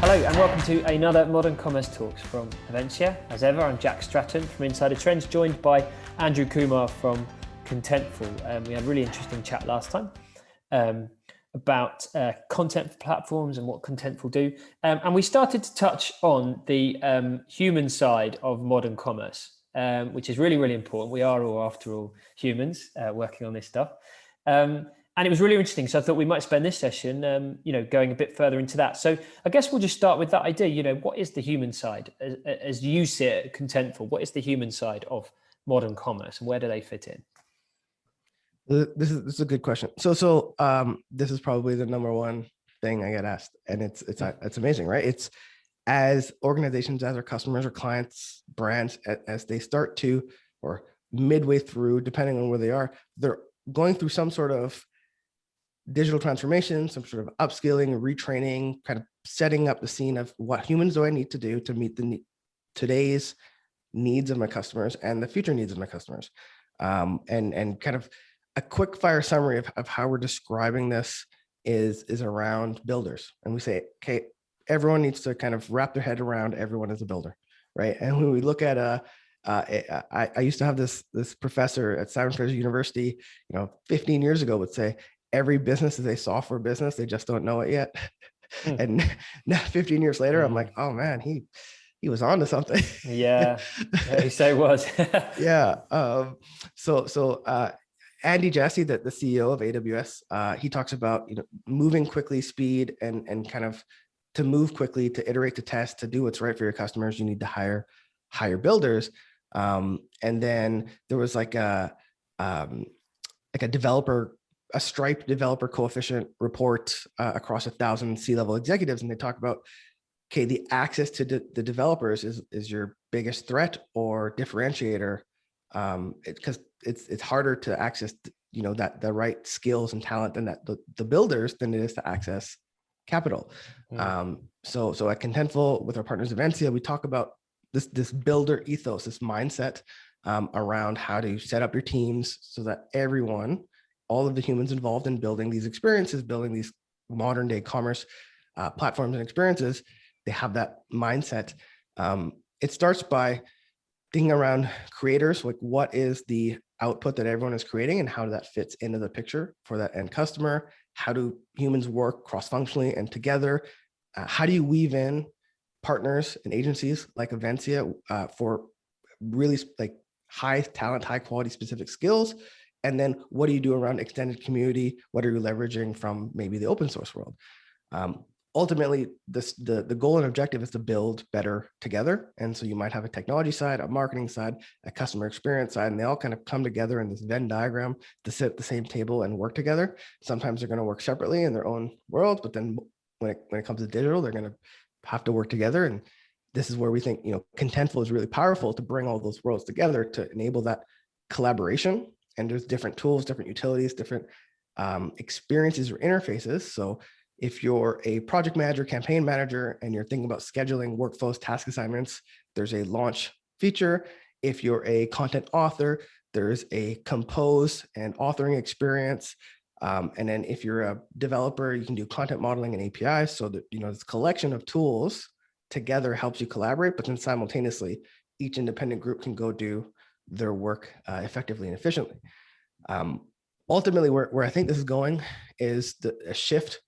Hello and welcome to another Modern Commerce Talks from Avencia. As ever, I'm Jack Stratten from Insider Trends, joined by Andrew Kumar from Contentful. We had a really interesting chat last time about content platforms and what Contentful do. And we started to touch on the human side of modern commerce, which is really, really important. We are all, after all, humans working on this stuff. And it was really interesting. So I thought we might spend this session, going a bit further into that. So I guess we'll just start with that idea. What is the human side? As you see it at Contentful, what is the human side of modern commerce and where do they fit in? This is a good question. So this is probably the number one thing I get asked, and it's amazing, right? It's as organizations, as our customers or clients, brands, as they start to, or midway through, depending on where they are, they're going through some sort of digital transformation, some sort of upskilling, retraining, kind of setting up the scene of what humans do I need to do to meet today's needs of my customers and the future needs of my customers. And kind of a quick fire summary of how we're describing this is around builders. And we say, okay, everyone needs to kind of wrap their head around everyone as a builder, right? And when we look at I used to have this professor at Simon Fraser University, 15 years ago would say, every business is a software business. They just don't know it yet. And now 15 years later, I'm like, oh man, he was on to something. Yeah, he so was. Yeah. So Andy Jassy, the CEO of AWS, he talks about, moving quickly, speed, and kind of to move quickly, to iterate, to test, to do what's right for your customers. You need to hire builders. And then there was like a Stripe developer coefficient report across 1,000 C-level executives. And they talk about, okay, the access to the developers is your biggest threat or differentiator, because it's harder to access, the right skills and talent than the builders than it is to access capital. So at Contentful, with our partners Avencia, we talk about this builder ethos, this mindset around how to set up your teams so that everyone, all of the humans involved in building these experiences, building these modern day commerce platforms and experiences, they have that mindset. It starts by thinking around creators, like what is the output that everyone is creating and how that fits into the picture for that end customer? How do humans work cross-functionally and together? How do you weave in partners and agencies like Avencia for really like high talent, high quality specific skills? And then what do you do around extended community? What are you leveraging from maybe the open source world? Ultimately, the goal and objective is to build better together. And so you might have a technology side, a marketing side, a customer experience side, and they all kind of come together in this Venn diagram to sit at the same table and work together. Sometimes they're going to work separately in their own worlds, but then when it comes to digital, they're going to have to work together. And this is where we think, Contentful is really powerful to bring all those worlds together to enable that collaboration. And there's different tools, different utilities, different experiences or interfaces. So if you're a project manager, campaign manager, and you're thinking about scheduling workflows, task assignments, there's a launch feature. If you're a content author, there's a compose and authoring experience. And then if you're a developer, you can do content modeling and APIs. So that, this collection of tools together helps you collaborate, but then simultaneously, each independent group can go do their work effectively and efficiently. Ultimately, where I think this is going is a shift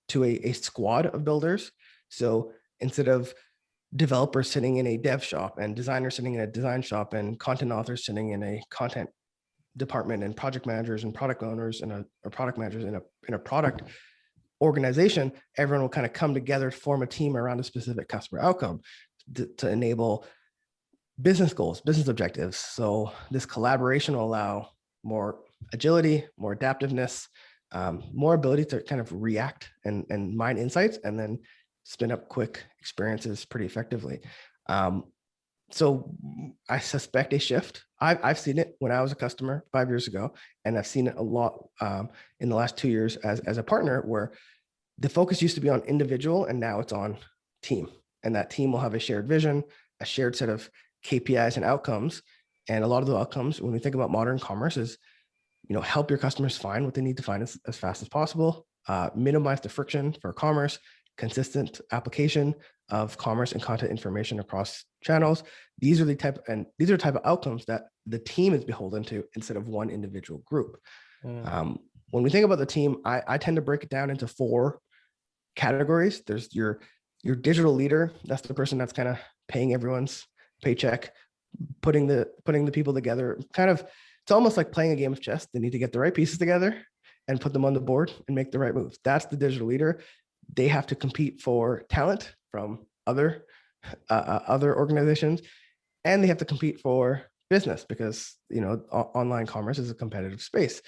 to a squad of builders. So instead of developers sitting in a dev shop and designers sitting in a design shop and content authors sitting in a content department and project managers and product owners and or product managers in a product organization, everyone will kind of come together to form a team around a specific customer outcome to enable business goals, business objectives. So this collaboration will allow more agility, more adaptiveness, more ability to kind of react and mine insights and then spin up quick experiences pretty effectively. So I suspect a shift. I've seen it when I was a customer 5 years ago, and I've seen it a lot in the last 2 years as a partner, where the focus used to be on individual and now it's on team. And that team will have a shared vision, a shared set of KPIs and outcomes. And a lot of the outcomes, when we think about modern commerce, is help your customers find what they need to find as fast as possible, minimize the friction for commerce, consistent application of commerce and content information across channels. These are the type of outcomes that the team is beholden to instead of one individual group. When we think about the team, I tend to break it down into 4 categories. There's your digital leader. That's the person that's kind of paying everyone's paycheck, putting the people together. It's almost like playing a game of chess. They need to get the right pieces together and put them on the board and make the right moves. That's the digital leader. They have to compete for talent from other organizations, and they have to compete for business because online commerce is a competitive space.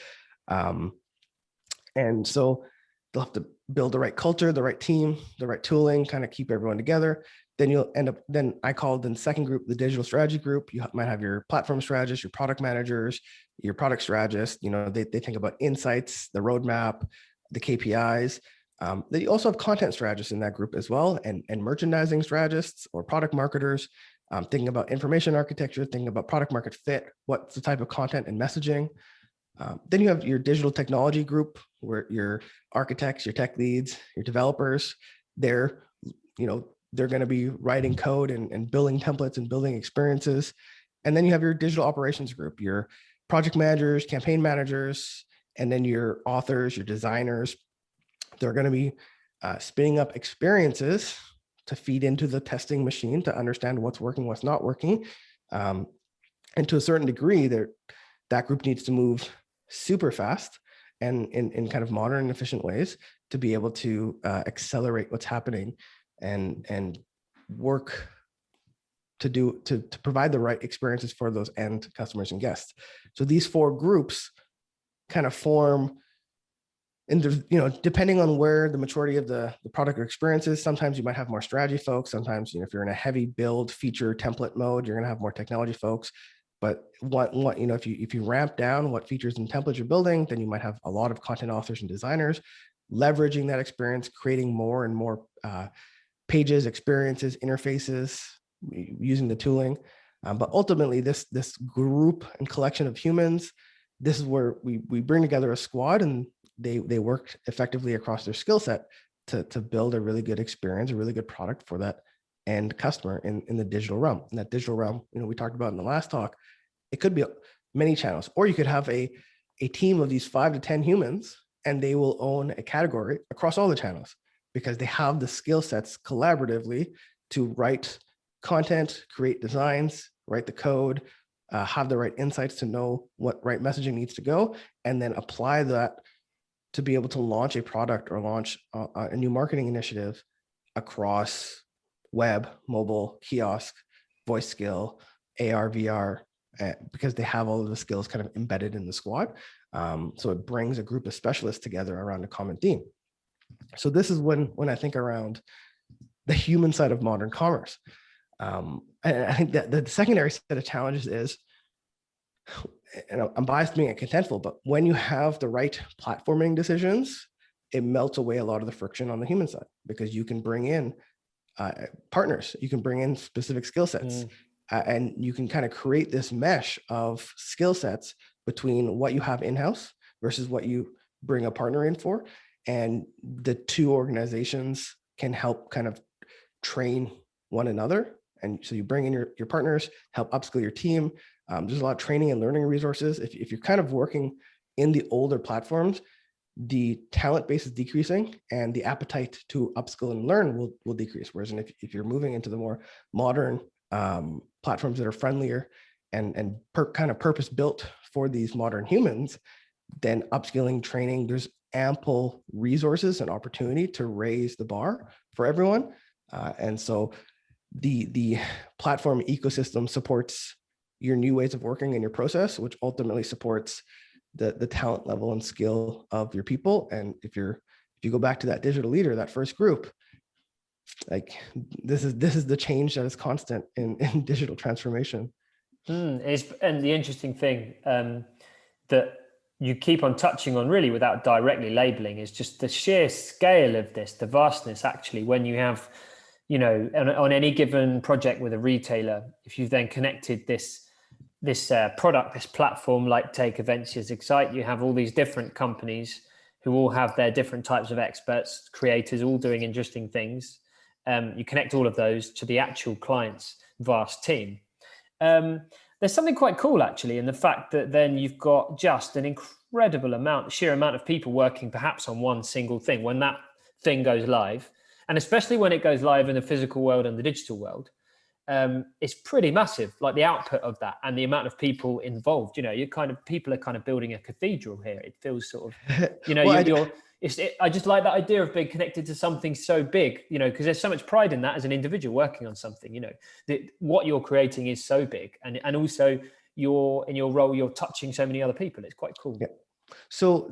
And so they'll have to build the right culture, the right team, the right tooling, kind of keep everyone together. Then you'll end up, I call the second group, the digital strategy group. You might have your platform strategists, your product managers, your product strategists. They think about insights, the roadmap, the KPIs. They also have content strategists in that group as well, and merchandising strategists or product marketers, thinking about information architecture, thinking about product market fit, what's the type of content and messaging. Then you have your digital technology group, where your architects, your tech leads, your developers, they're going to be writing code and building templates and building experiences. And then you have your digital operations group, your project managers, campaign managers, and then your authors, your designers. They're going to be spinning up experiences to feed into the testing machine to understand what's working, what's not working. And to a certain degree, that group needs to move super fast and in kind of modern and efficient ways to be able to accelerate what's happening and work to provide the right experiences for those end customers and guests. So these 4 groups kind of form, and depending on where the maturity of the product or experience is, sometimes you might have more strategy folks. Sometimes, if you're in a heavy build feature template mode, you're going to have more technology folks. But if you ramp down what features and templates you're building, then you might have a lot of content authors and designers leveraging that experience, creating more and more pages, experiences, interfaces, using the tooling. But ultimately, this group and collection of humans, this is where we bring together a squad, and they work effectively across their skill set to build a really good experience, a really good product for that end customer in the digital realm. In that digital realm, we talked about in the last talk, it could be many channels, or you could have a team of these 5 to 10 humans, and they will own a category across all the channels because they have the skill sets collaboratively to write content, create designs, write the code, have the right insights to know what right messaging needs to go, and then apply that to be able to launch a product or launch a new marketing initiative across web, mobile, kiosk, voice skill, AR, VR, because they have all of the skills kind of embedded in the squad. So it brings a group of specialists together around a common theme. So this is when I think around the human side of modern commerce. And I think that the secondary set of challenges is, and I'm biased being at Contentful, but when you have the right platforming decisions, it melts away a lot of the friction on the human side, because you can bring in partners, you can bring in specific skill sets, and you can kind of create this mesh of skill sets between what you have in-house versus what you bring a partner in for. And the 2 organizations can help kind of train one another. And so you bring in your partners, help upskill your team. There's a lot of training and learning resources. If you're kind of working in the older platforms, the talent base is decreasing and the appetite to upskill and learn will decrease. Whereas if you're moving into the more modern platforms that are friendlier and kind of purpose built for these modern humans, then upskilling, training, there's ample resources and opportunity to raise the bar for everyone. And so the platform ecosystem supports your new ways of working in your process, which ultimately supports the talent level and skill of your people. And if you go back to that digital leader, that first group, like this is the change that is constant in digital transformation. And the interesting thing that you keep on touching on, really without directly labeling, is just the sheer scale of this, the vastness. Actually, when you have, on any given project with a retailer, if you've then connected this product, this platform, like take Aventia's Excite, you have all these different companies who all have their different types of experts, creators, all doing interesting things. You connect all of those to the actual client's vast team. There's something quite cool actually in the fact that then you've got just an incredible sheer amount of people working perhaps on one single thing when that thing goes live, and especially when it goes live in the physical world and the digital world. It's pretty massive, like the output of that and the amount of people involved. People are kind of building a cathedral here. It feels sort of, Well, I just like that idea of being connected to something so big, because there's so much pride in that as an individual working on something, that what you're creating is so big. And also in your role, you're touching so many other people. It's quite cool. Yeah. So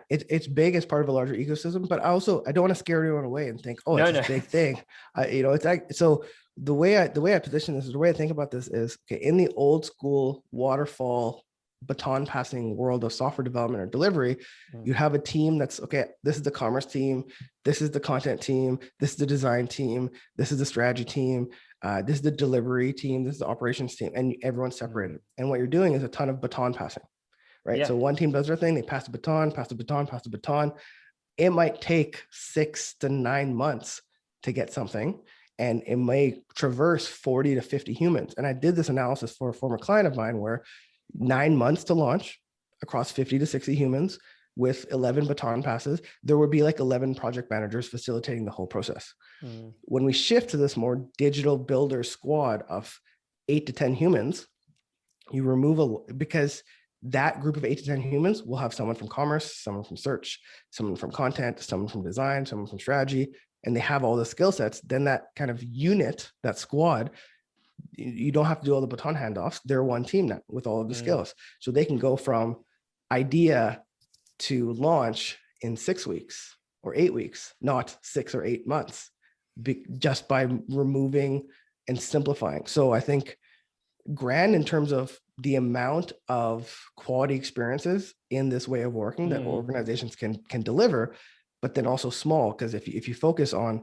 it's big as part of a larger ecosystem, but I don't want to scare anyone away and think, oh, it's a big thing. It's like, so the way I position this, the way I think about this is, okay, in the old school waterfall baton passing world of software development or delivery, you have a team that's, okay, this is the commerce team, this is the content team, this is the design team, this is the strategy team, this is the delivery team, this is the operations team, and everyone's separated. And what you're doing is a ton of baton passing. Right. Yeah. So one team does their thing, they pass the baton. It might take 6 to 9 months to get something, and it may traverse 40 to 50 humans. And I did this analysis for a former client of mine where 9 months to launch across 50 to 60 humans with 11 baton passes, there would be like 11 project managers facilitating the whole process. When we shift to this more digital builder squad of 8 to 10 humans, you remove because that group of 8 to 10 humans will have someone from commerce, someone from search, someone from content, someone from design, someone from strategy, and they have all the skill sets. Then that kind of unit, that squad, you don't have to do all the baton handoffs. They're one team now with all of the skills. So they can go from idea to launch in 6 weeks or 8 weeks, not 6 or 8 months, just by removing and simplifying. So I think grand in terms of the amount of quality experiences in this way of working that organizations can deliver, but then also small, because if you focus on,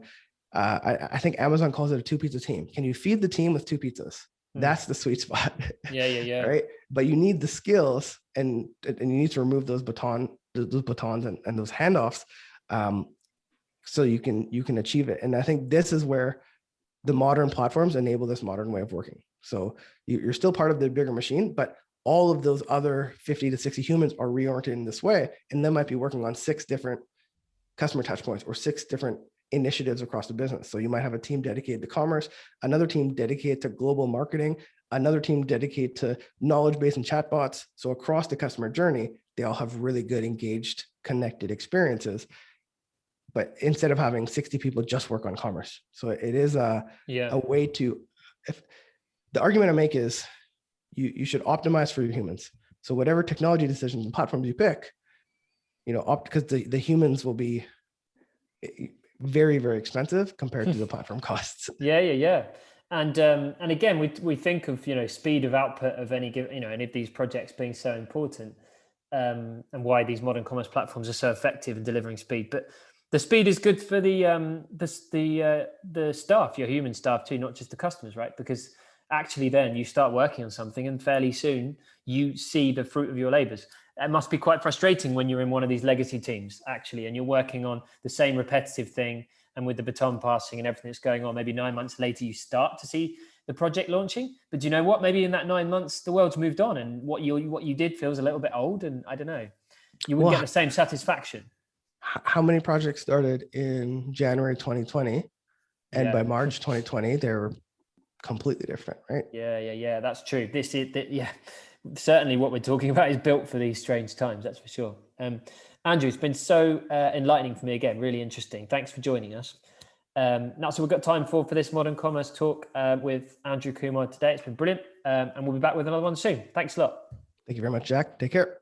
I think Amazon calls it a 2-pizza team. Can you feed the team with 2 pizzas? That's the sweet spot. Yeah. Right. But you need the skills and you need to remove those batons and those handoffs, so you can achieve it. And I think this is where the modern platforms enable this modern way of working. So you're still part of the bigger machine, but all of those other 50 to 60 humans are reoriented in this way, and they might be working on 6 different customer touch points or 6 different initiatives across the business. So you might have a team dedicated to commerce, another team dedicated to global marketing, another team dedicated to knowledge base and chatbots. So across the customer journey, they all have really good, engaged, connected experiences. But instead of having 60 people just work on commerce. So it is a way to, if the argument I make is you should optimize for your humans. So whatever technology decisions and platforms you pick, because the humans will be very, very expensive compared to the platform costs. Yeah. And again, we think of, speed of output of any of these projects being so important, and why these modern commerce platforms are so effective in delivering speed. But the speed is good for the staff, your human staff too, not just the customers, right? Because actually then you start working on something and fairly soon you see the fruit of your labors. It must be quite frustrating when you're in one of these legacy teams actually, and you're working on the same repetitive thing, and with the baton passing and everything that's going on, maybe 9 months later, you start to see the project launching. But do you know what? Maybe in that 9 months, the world's moved on, and what you did feels a little bit old, and I don't know, you wouldn't get the same satisfaction. How many projects started in January 2020, and by March 2020, they were completely different, right? Yeah. That's true. Certainly what we're talking about is built for these strange times. That's for sure. Andrew, it's been so enlightening for me again. Really interesting. Thanks for joining us. Now, so we've got time for this Modern Commerce talk with Andrew Kumar today. It's been brilliant. And we'll be back with another one soon. Thanks a lot. Thank you very much, Jack. Take care.